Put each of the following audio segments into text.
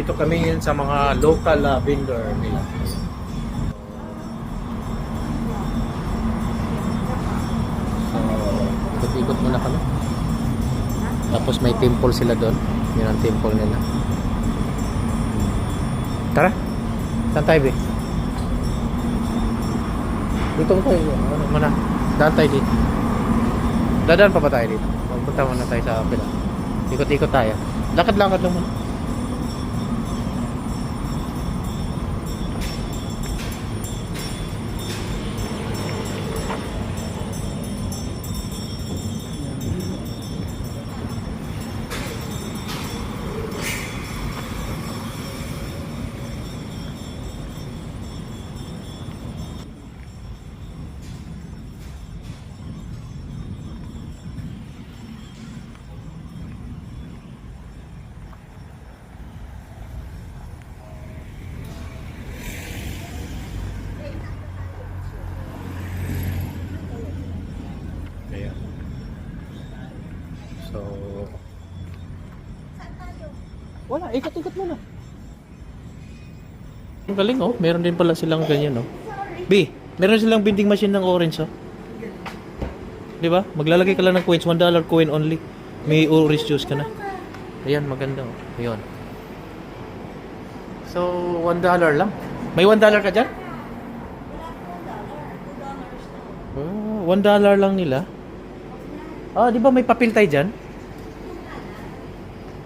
Dito kami yun sa mga local vendor nila. So, ikot-ikot muna kami. Tapos may temple sila doon. Yun ang temple nila. Tara. Saan tayo, be? Dito ko tayo. Ano muna? Daan tayo dito. Dadaan pa ba tayo dito? Magpunta muna tayo sa kapila. Ikot-ikot tayo. Lakad-lakad lang muna. Ayan. So, wala, ikot-ikot muna. Ang galing, oh. Meron din pala silang ganyan, oh. B, meron silang vending machine ng orange, oh. Di ba? Maglalagay ka lang ng coins, $1 coin only. May orange juice ka na. Ayan, maganda, oh. Ayun. So, $1 lang. May $1 ka dyan? Oh, $1 lang nila. Ah, di ba may papel tayo dyan?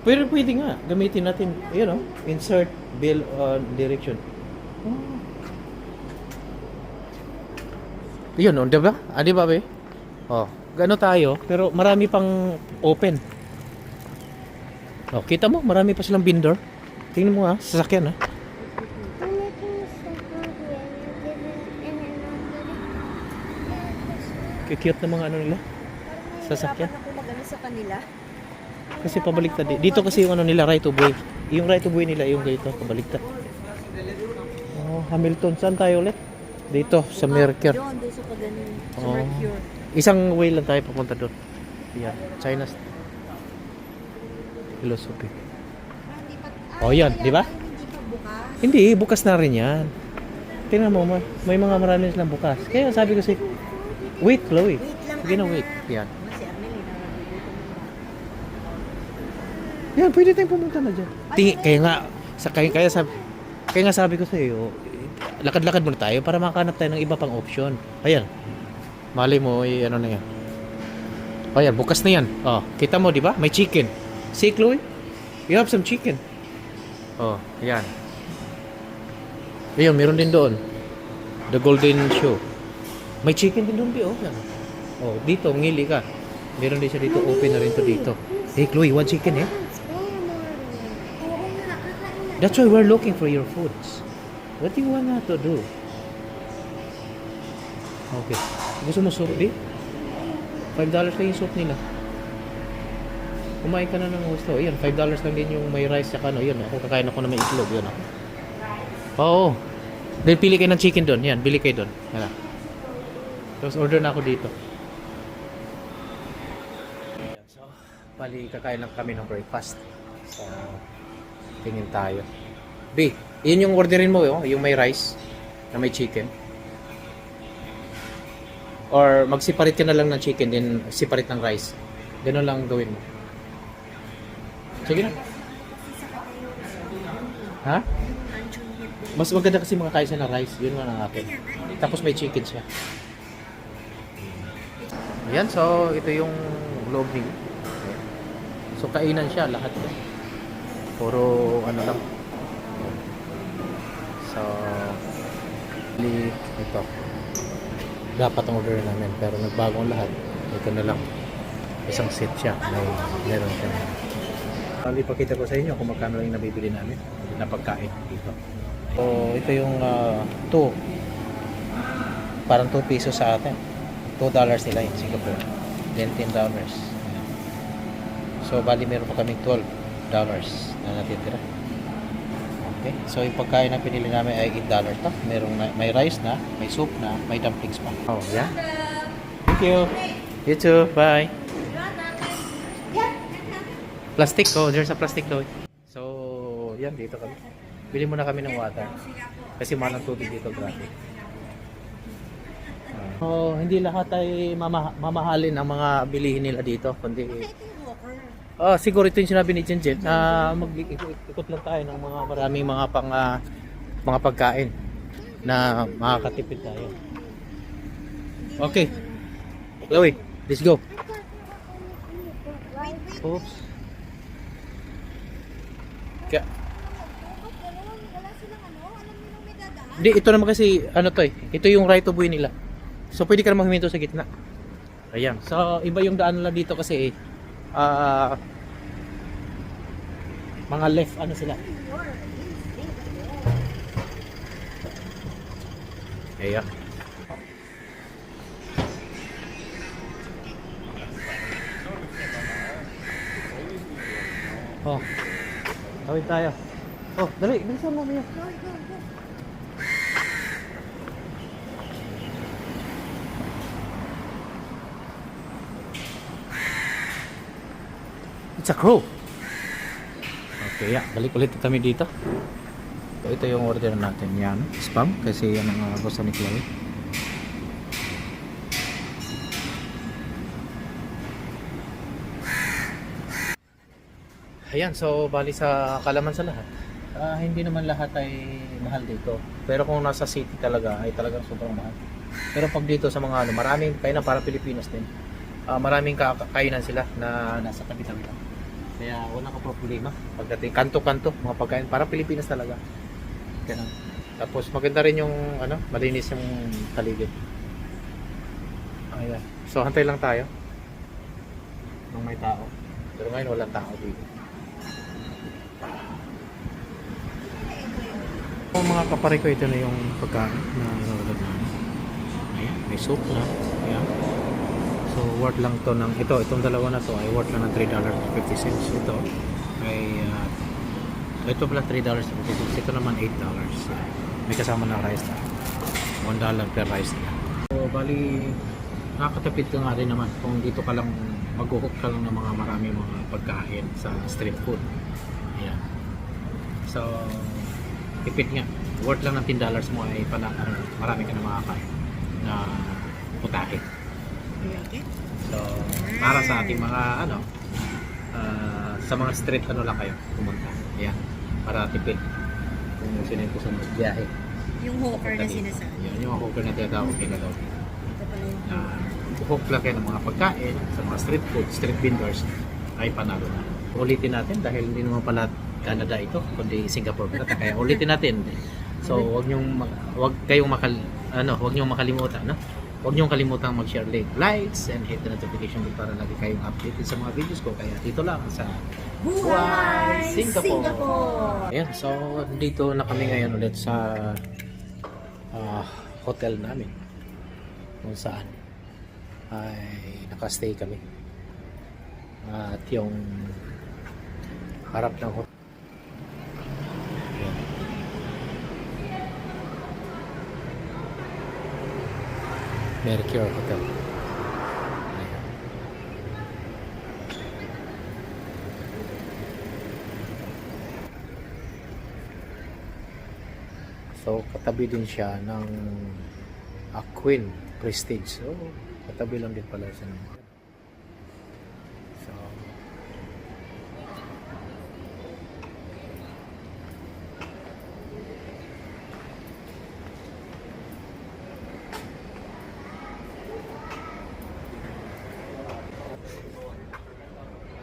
Pero pwede nga, gamitin natin, yun, insert bill direction. Oh. Yun, di ba? Ah, di ba, be? Oh, gano tayo, pero marami pang open. Oh, kita mo, marami pa silang vendor. Tingnan mo, sasakyan, ha. Cute ng mga ano nila. Sasakyan. Dapat ako mag-ano sa kanila. Kasi pabaliktad dito kasi yung ano nila, right of way. Yung right of way nila yung ganito, pabaliktad. Oh, Hamilton, saan tayo ulit? Dito sa Mercure. Doon sa paganin. Sa Oh. Mercure. Isang way lang tayo papunta doon. Yan, China philosophy. Oh, yan, di ba? Hindi pa bukas. Hindi, bukas na rin yan. Tingnan mo, may mga marami silang bukas. Kaya sabi ko wait, Chloe. Wait lang, Sige na, anak. wait. Yan. Si Arnel, Yan, pwede tayong pumunta na dyan. Kaya nga sabi ko sa iyo, lakad-lakad muna tayo para makahanap tayo ng iba pang option. Ayan. Mali mo, ano na yan. Ayan, bukas na yan. Oh, kita mo, di ba? May chicken. See, Chloe? You have some chicken. Oh, ayan. Ayun, meron din doon. The Golden Show. May chicken din doon, di, oh. Yan. Oh, dito, ngili ka. Meron din siya dito, open na rin to dito. Hey, Chloe, one chicken, eh? That's why we're looking for your foods. What do you want to do? Okay. Gusto mo soup, di? $5 lang yung soup nila. Kumain ka na ng gusto. Ayan, $5 lang din yung may rice saka ano. Yun, ako kakain ako na may itlog. Yun, ako. Oo. Then pili kayo ng chicken doon. Yan, bili kayo doon. Yan. Tapos order na ako dito. So, bali kakain lang kami ng breakfast. So, tingin tayo. B, yun yung orderin mo, yung may rice na may chicken. Or mag-separate ka na lang ng chicken then separate ng rice. Ganun lang gawin mo. Sige na. Ha? Mas maganda kasi makakain siya ng rice. Yun nga ng akin. Tapos may chicken siya. Ayan, so ito yung loob niya. So kainan siya lahat yan. Puro ano lang. So ito. Dapat ang order namin pero nagbago ang lahat. Ito na lang. Isang set siya. Meron siya. Ipakita ko sa inyo kung magkano lang nabibili namin na pagkain dito. So ito yung 2. Parang 2 pesos sa atin. $2 nila in Singapore. Then $10. So bali meron pa kaming $12 na natitira. Okay. So yung pagkain na pinili namin ay $8 to. May rice na, may soup na, may dumplings pa. Oh, yeah. Thank you. You too. Bye. Plastic. Oh, there's a plastic toy. So yan, dito kami. Bili muna kami ng water. Kasi mahal ang tubig dito, grabe. Hindi lahat ay mamahalin ang mga bilihin nila dito. Kundi, siguro ito yung sinabi ni Jinjit na mag-ikot lang tayo ng mga maraming mga mga pagkain na makakatipid tayo. Okay. Chloe, let's go. Oops. Kaya, Wala silang ano, alam mo nang may dadaan. hindi, ito naman kasi, ano to eh. Ito yung right of way nila. So, pwede ka naman huminto sa gitna. Ayan. So, iba yung daan nila dito kasi mga left, ano sila. Ayan. Oh. Tawid tayo. Oh, dali. Bilisan mo, Mia. It's a crow. Okay, balik ulit kami dito. Ito yung order natin. Yan, spam. Kasi yan ang gusto ni Chloe. Ayan, so bali sa kalaman sa lahat. Hindi naman lahat ay mahal dito. Pero kung nasa city talaga, ay talagang sobrang mahal. Pero pag dito sa mga ano, maraming kainan para Pilipinas din. Maraming kainan sila na nasa tabi-tabi lang. Kaya wala ka problema. Pagdating kanto-kanto, mga pagkain para Pilipinas talaga. Ganun. Tapos maganda rin yung ano, malinis yung paligid. Ayan. So hantay lang tayo. Nung may tao. Pero ngayon walang tao dito. Mga kapare ko, ito na yung pagkain na nilagay namin. Ayan, may soup na. Ayan. So worth lang to ng itong dalawa na to ay worth lang ng $3.50. Ito ay ito pala $3.50. Ito naman $8. May kasama na rice na. $1 per rice na. So bali nakakatipid ka nga rin naman kung dito ka lang mag-hook ka lang ng mga marami mga pagkain sa street food. Ayan. So tipid nga. Worth lang ng $10 mo ay pala marami ka na makakain na putahe. So para sa ating mga sa mga street lang kayo pumunta. Ayan. Para tipid kung sino yung sa biyahe. Yung hawker na sinasabi. Yan, yung hawker na tinatawag kila daw. Ito pala yung Hook lang kayo ng mga pagkain sa mga street food, street vendors ay panalo na. Ulitin natin dahil hindi naman pala Canada ito, kundi Singapore. Kaya ulitin natin. So, wag kayong makalimutan, no? Huwag niyong kalimutan mag-share, likes, and hit the notification bell para lagi kayong updated sa mga videos ko. Kaya dito lang sa Buhay Singapore! Singapore! Ayan, so dito na kami ngayon ulit sa hotel namin. Kung saan ay nakastay kami. At yung harap ng hotel. Mercure Hotel. Ayan. So, katabi din siya ng Queen Prestige. So, katabi lang din pala siya ng so,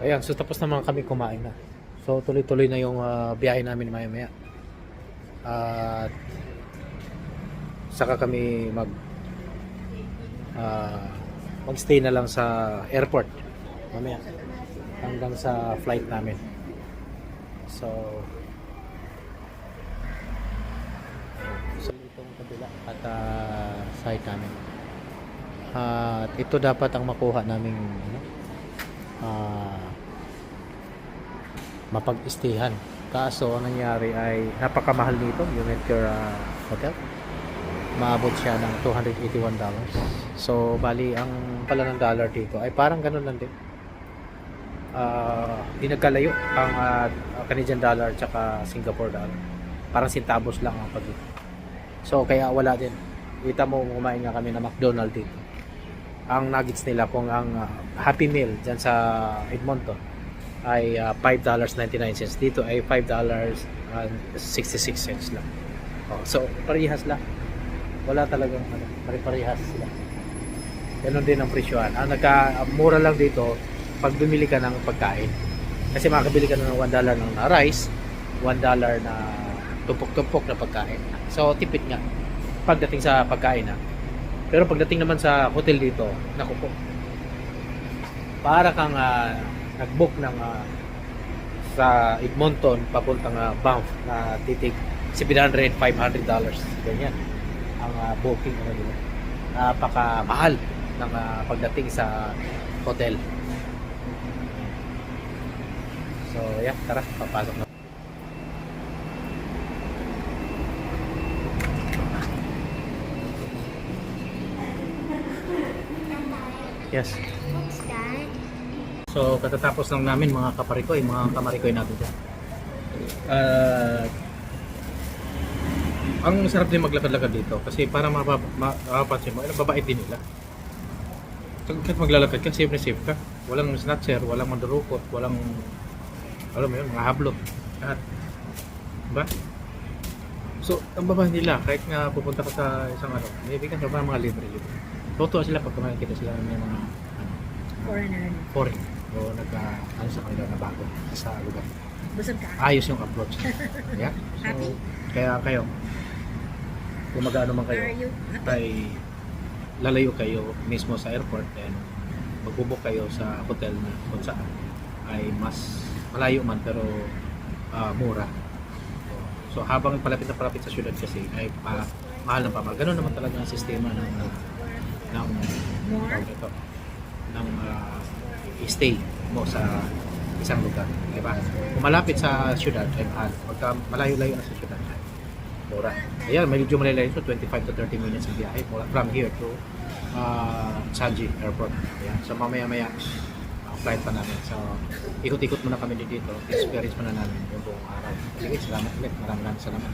ayan, so tapos naman kami kumain na. So tuloy-tuloy na yung biyahe namin maya-maya. At saka kami magstay na lang sa airport mamaya hanggang sa flight namin. So itong kabila at site namin. At ito dapat ang makuha naming mapag-stayhan. Kaso ang nangyari ay napakamahal nito yung Mercure Hotel. Maabot siya ng $281. So bali ang pala ng dollar dito ay parang ganun lang din. di nagkalayo ang Canadian dollar tsaka Singapore dollar. Parang centavos lang ang pagitan. So kaya wala din. Kita mo, kumain nga kami na McDonald's dito. Ang nuggets nila kung ang Happy Meal dyan sa Edmonton ay $5.99. Dito ay $5.66 lang. So parehas lang. Wala talagang pare-parehas sila. Ganon din ang presyohan. Ang nagka-mura lang dito pag bumili ka ng pagkain. Kasi makakabili ka ng $1 ng rice, $1 na tumpok-tumpok na pagkain. So tipid nga pagdating sa pagkain na. Pero pagdating naman sa hotel dito, naku po. Para kang nag-book ng sa Edmonton papuntang Banff na titig $700, $500. Ganyan ang booking ano dito. Napakamahal ng pagdating sa hotel. So, yeah, tara, papasok na. Yes. What's that? So, katatapos lang namin mga kaparikoy, mga kamarikoy natin dyan. Ang sarap din maglakad-lakad dito kasi para mapapansin mo, babait din nila. Kahit maglalakad ka, safe na safe ka. Walang snatcher, walang mandurukot, walang, alam mo yun, mga hablot. Lahat. Diba? So, ang babae nila, kahit nga pupunta ka sa isang maybe ka sa mga libre-libre. Totoo sila pag kumakita sila ng mga foreign o sa kanila na bago sa lugar. Busog ka? Ayos yung approach. Yeah? So, Happy? kaya kayo, kung mag-ano man kayo, Are you happy? ay lalayo kayo mismo sa airport and magbubuk kayo sa hotel na kung saan ay mas malayo man pero mura. So habang palapit na palapit sa syudad kasi ay mahal ng pamahal. Ganun naman talaga ang sistema ng More? ng stay mo sa isang lugar, di ba? Kung malapit sa syudad ay mahal. Pagka malayo-layo na sa syudad ay mura. Ayan, medyo malayo so 25 to 30 minutes ang biyahe from here to Sanji Airport. Ayan. So mamaya-maya flight pa namin. So ikot-ikot muna kami dito. Experience muna namin yung buong araw. Sige, salamat ulit. Maraming salamat.